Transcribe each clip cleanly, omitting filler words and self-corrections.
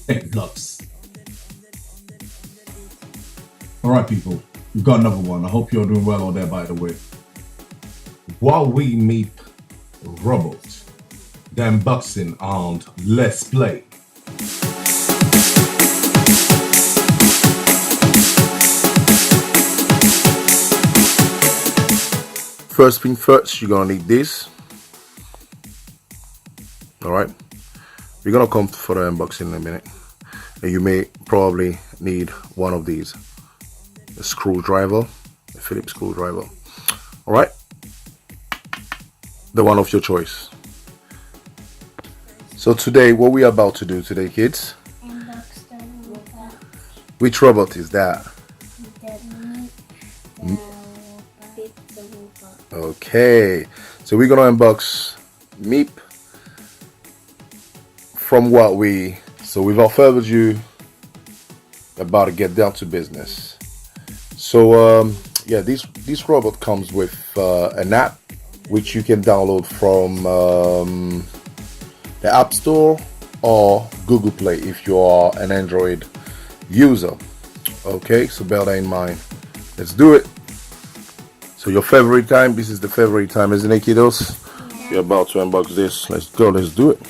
Tech Lux. Alright people, we've got another one. I hope you're doing well out there, by the way. WowWee MiP robot. The unboxing and let's play. First thing first, you're gonna need this. Alright, we're gonna come for the unboxing in a minute, and you may probably need one of these, a screwdriver, a Phillips screwdriver. Alright, the one of your choice. So today, what we are about to do today, kids? Unbox the robot. Which robot is that? The robot. Okay, so we're gonna unbox MiP from WowWee. So without further ado, about to get down to business. So yeah, this robot comes with an app which you can download from the App Store or Google Play if you are an Android user. Okay, so bear that in mind. Let's do it. So your favorite time, this is the favorite time, isn't it, kiddos? Yeah. We're about to unbox this. Let's go, let's do it.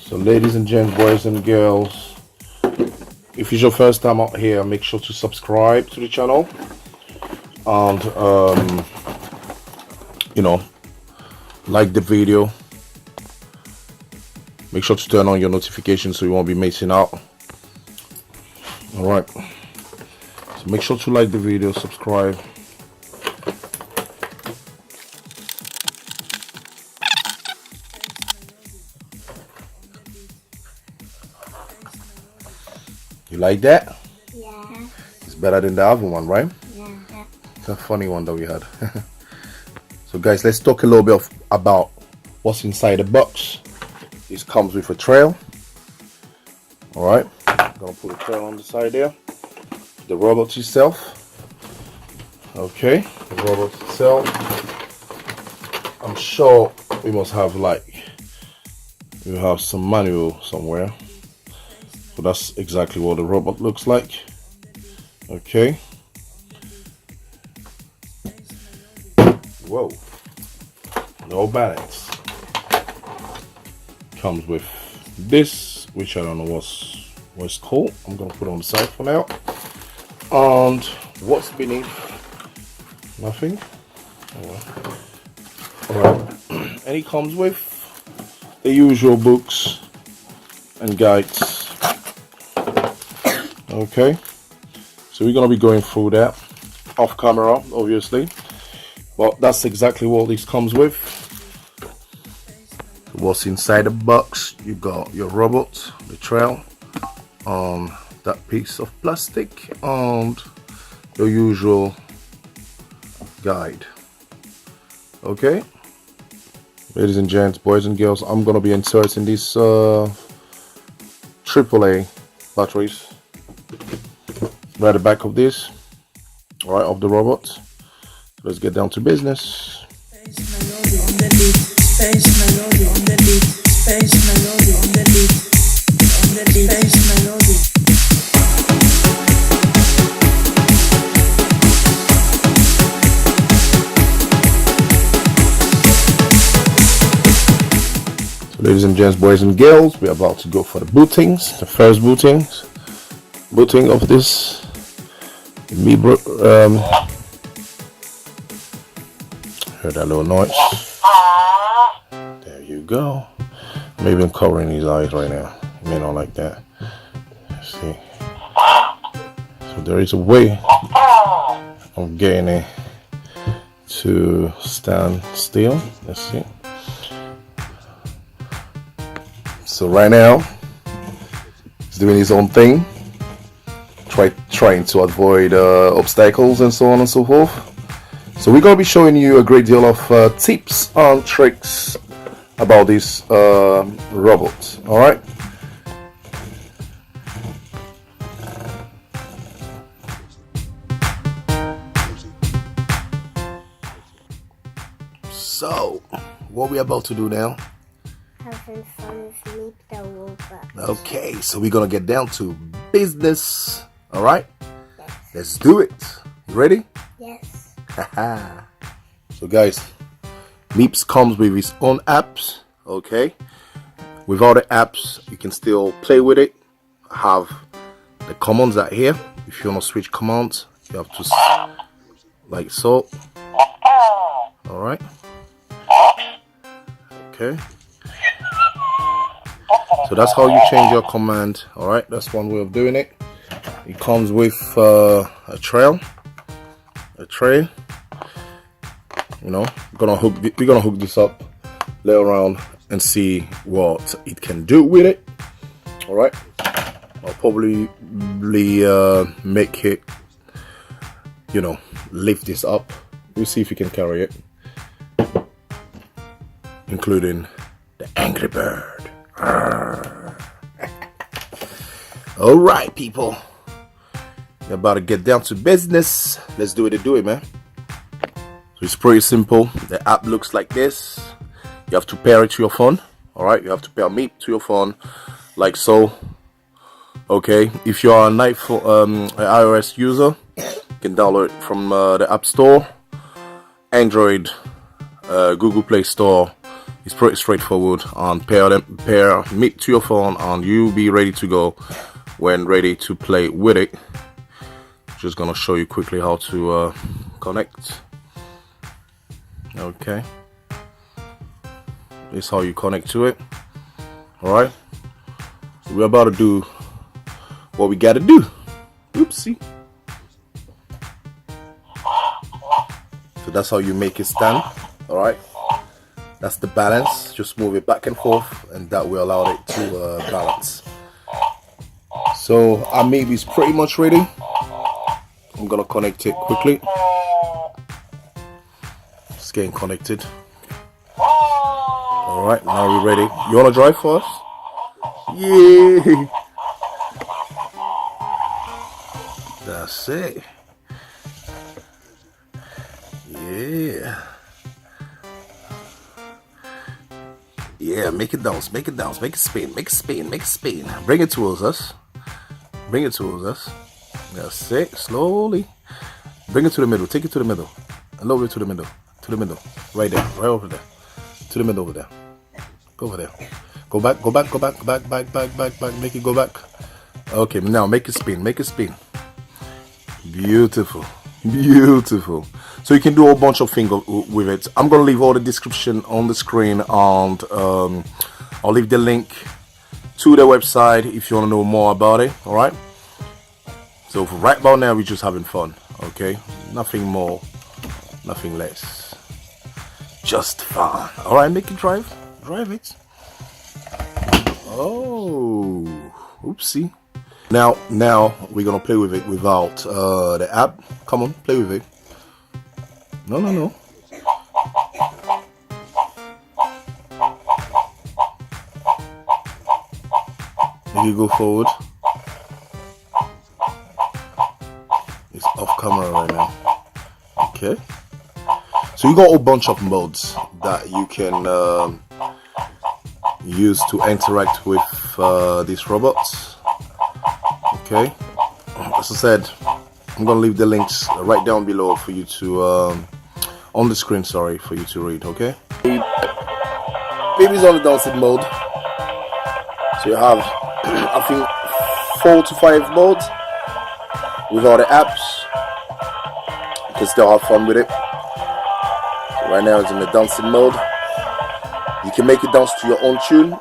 So ladies and gents, boys and girls, if it's your first time out here, make sure to subscribe to the channel and you know, like the video. Make sure to turn on your notifications so you won't be missing out. Alright, so make sure to like the video, subscribe. You like that? Yeah. It's better than the other one, right? Yeah. It's a funny one that we had. So guys, let's talk a little bit about what's inside the box. This comes with a trail. Alright, I'm gonna put a trail on the side there. The robot itself. Okay, the robot itself. I'm sure we must have we have some manual somewhere. So that's exactly what the robot looks like. Okay. Whoa. No balance. Comes with this, which I don't know what's called. I'm gonna put it on the side for now. And what's beneath? Nothing. Alright. And it comes with the usual books and guides. Okay, so we're gonna be going through that off camera, obviously, but that's exactly what this comes with. What's inside the box? You got your robot, the trail, that piece of plastic, and your usual guide. Okay, ladies and gents, boys and girls, I'm gonna be inserting these AAA batteries right at the back of this, right, of the robot. Let's get down to business. So ladies and gents, boys and girls, we're about to go for the bootings, the first booting of this heard that little noise. There you go. Maybe I'm covering his eyes right now. You may not like that. Let's see. So there is a way of getting it to stand still. Let's see. So right now, it's doing his own thing. Trying to avoid obstacles and so on and so forth. So we're going to be showing you a great deal of tips and tricks about this robot. All right. So, what we're about to do now? Having fun with Meep the robot. Okay, so we're gonna get down to business. All right. Yes. Let's do it. You ready? Yes. So guys, Meeps comes with his own apps. Okay, with all the apps you can still play with it. Have the commands out here. If you want to switch commands, you have to like so. All right. Okay, so that's how you change your command. All right, that's one way of doing it. It comes with a tray. You know, we're gonna hook this up, lay around and see what it can do with it. All right, I'll probably make it, you know, lift this up. We'll see if we can carry it, including the Angry Bird. All right, people, we're about to get down to business. Let's do it, man. So it's pretty simple. The app looks like this. You have to pair it to your phone. All right, you have to pair Meep to your phone, like so. Okay, if you are an iOS user, you can download it from the App Store. Android, Google Play Store. It's pretty straightforward. And pair Meep to your phone, and you'll be ready to go when ready to play with it. Just gonna show you quickly how to connect. Okay, this is how you connect to it. All right, so we're about to do what we gotta do. Oopsie. So that's how you make it stand. All right, that's the balance. Just move it back and forth, and that will allow it to balance. So our Meep is pretty much ready. I'm gonna connect it quickly. It's getting connected. All right, now we're ready. You wanna drive for us? Yeah. That's it. Yeah. Yeah, make it dance, make it dance, make it spin, make it spin, make it spin. Bring it towards us. Bring it towards us. That's it. Slowly. Bring it to the middle. Take it to the middle. A little bit to the middle. To the middle. Right there. Right over there. To the middle over there. Go over there. Go back. Go back. Go back. Back. Back. Back. Back. Back. Make it go back. Okay. Now make it spin. Make it spin. Beautiful. Beautiful. So you can do a whole bunch of things with it. I'm gonna leave all the description on the screen, and I'll leave the link to the website if you want to know more about it. All right. So for right about now, we're just having fun. Okay, nothing more, nothing less, just fun. All right, make it drive it. Oh, oopsie. Now we're gonna play with it without the app. Come on, play with it. No. If you go forward, it's off camera right now. Okay. So you got a bunch of modes that you can use to interact with these robots. Okay. As I said, I'm gonna leave the links right down below for you to on the screen. Sorry, for you to read. Okay. Baby's on the dancing mode. So you have, I think, 4 to 5 modes with all the apps. You can still have fun with it. So right now it's in the dancing mode. You can make it dance to your own tune,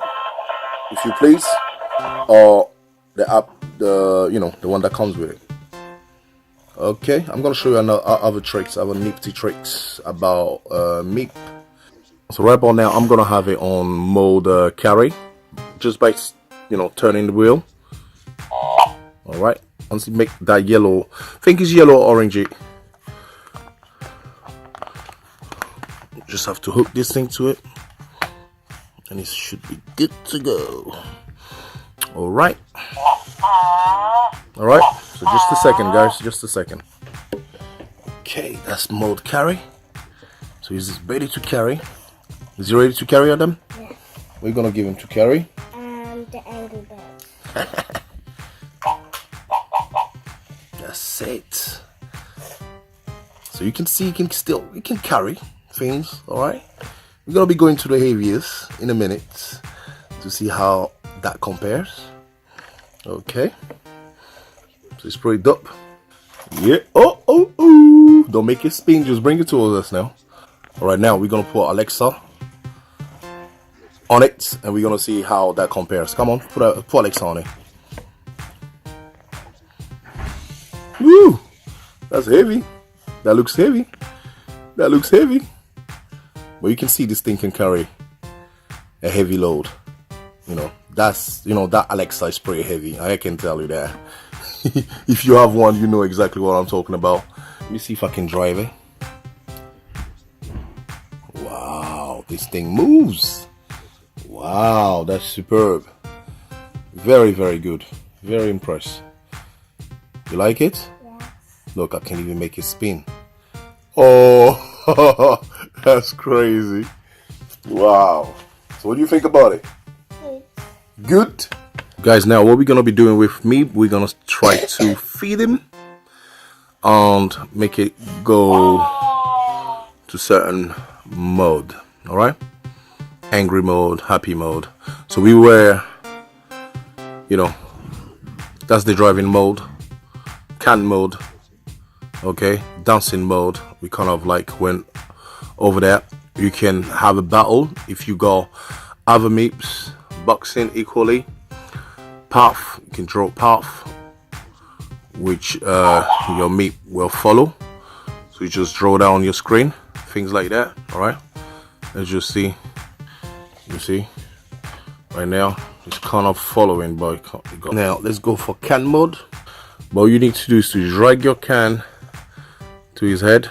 if you please, or the app, the one that comes with it. Okay, I'm gonna show you other tricks, other nifty tricks about Meep. So right about now, I'm gonna have it on mode carry, just by turning the wheel. All right, once you make that yellow, I think it's yellow or orangey, just have to hook this thing to it. and it should be good to go. All right, so just a second, guys, just a second. Okay, that's mode carry. So he's ready to carry. Is he ready to carry, Adam? Yeah. We're gonna give him to carry. The Angry Bird. That's it. So you can see he can carry things. All right, we're gonna be going to the heaviest in a minute to see how that compares. Okay, so it's pretty dope. Yeah. Oh, don't make it spin, just bring it towards us now. All right, now we're gonna put Alexa on it and we're gonna see how that compares. Come on, put Alexa on it. Woo, that's heavy. That looks heavy. That looks heavy. But you can see this thing can carry a heavy load. That Alexa is pretty heavy. I can tell you that. If you have one, you know exactly what I'm talking about. Let me see if I can drive it. Wow, this thing moves. Wow, that's superb. Very, very good. Very impressed. You like it? Yeah. Look, I can't even make it spin. Oh, that's crazy. Wow. So what do you think about it? Good. Guys, now what we're going to be doing with Meep, we're going to try to feed him and make it go to certain mode. All right? Angry mode, happy mode. So we were, that's the driving mode, can mode, okay, dancing mode. We kind of like went over there. You can have a battle if you go other Meeps boxing equally. Path, you can draw path which your Meep will follow. So you just draw down your screen, things like that. All right, as you see right now it's kind of following, but now let's go for can mode. But all you need to do is to drag your can to his head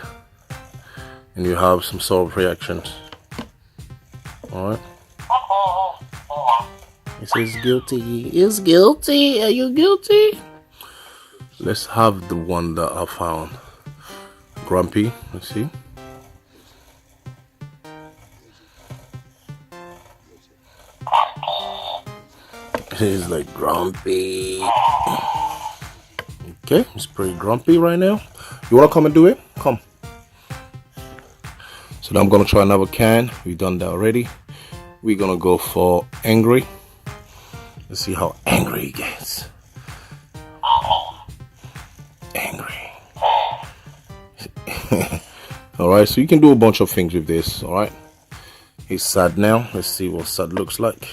and you have some sort of reactions. All right, it says guilty. Is guilty. Are you guilty? Let's have the one that I found. Grumpy. Let's see. He's like grumpy. Okay, he's pretty grumpy right now. You wanna come and do it? Come. So now I'm gonna try another can. We've done that already. We're gonna go for angry. Let's see how angry he gets. Angry. Alright, so you can do a bunch of things with this, alright? He's sad now. Let's see what sad looks like.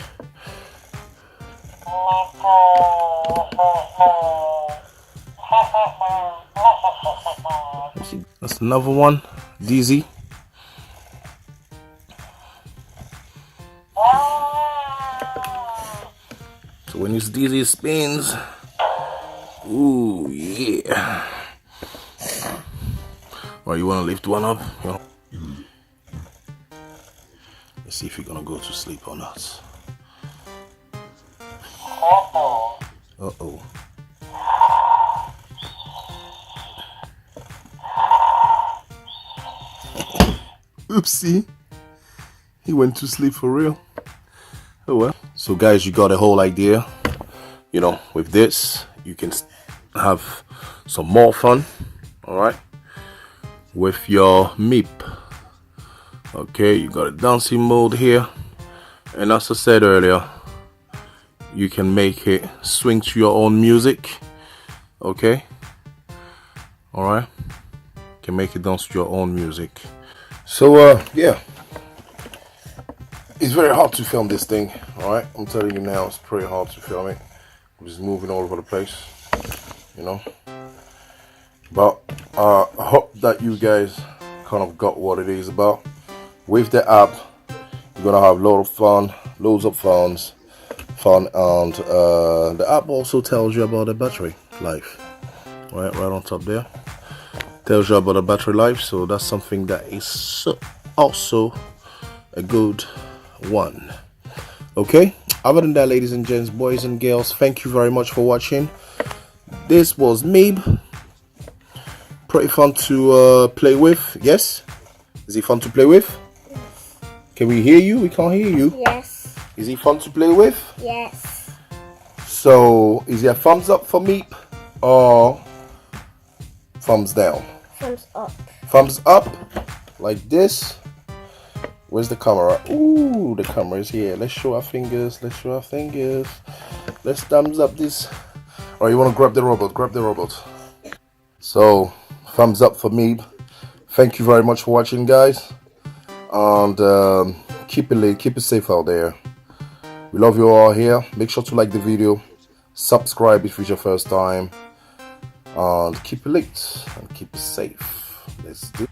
That's another one. Dizzy. So when it's dizzy, it spins. Ooh, yeah. Or you want to lift one up? Let's see if you're gonna go to sleep or not. Uh-oh. Oopsie. He went to sleep for real. Oh well. So guys, you got a whole idea. With this, you can have some more fun. Alright. With your Meep. Okay, you got a dancing mode here. And as I said earlier, you can make it swing to your own music. Okay. Alright. You can make it dance to your own music. So yeah. It's very hard to film this thing, alright? I'm telling you now, it's pretty hard to film it. I'm just moving all over the place, But I hope that you guys kind of got what it is about. With the app, you're gonna have loads of fun, and the app also tells you about the battery life. Right on top there. Tells you about the battery life, so that's something that is also a good one. Okay, other than that, ladies and gents, boys and girls, thank you very much for watching. This was MiP. Pretty fun to play with. Yes, is he fun to play with? Can we hear you? We can't hear you. Yes. Is he fun to play with? Yes. So is it a thumbs up for MiP or thumbs down? Thumbs up. Thumbs up like this. Where's the camera? Ooh, the camera is here. Let's show our fingers. Let's show our fingers. Let's thumbs up this. All right, you want to grab the robot? Grab the robot. So thumbs up for MiP. Thank you very much for watching, guys, and keep it lit, keep it safe out there. We love you all here. Make sure to like the video, subscribe if it's your first time, and keep it lit and keep it safe. Let's do it.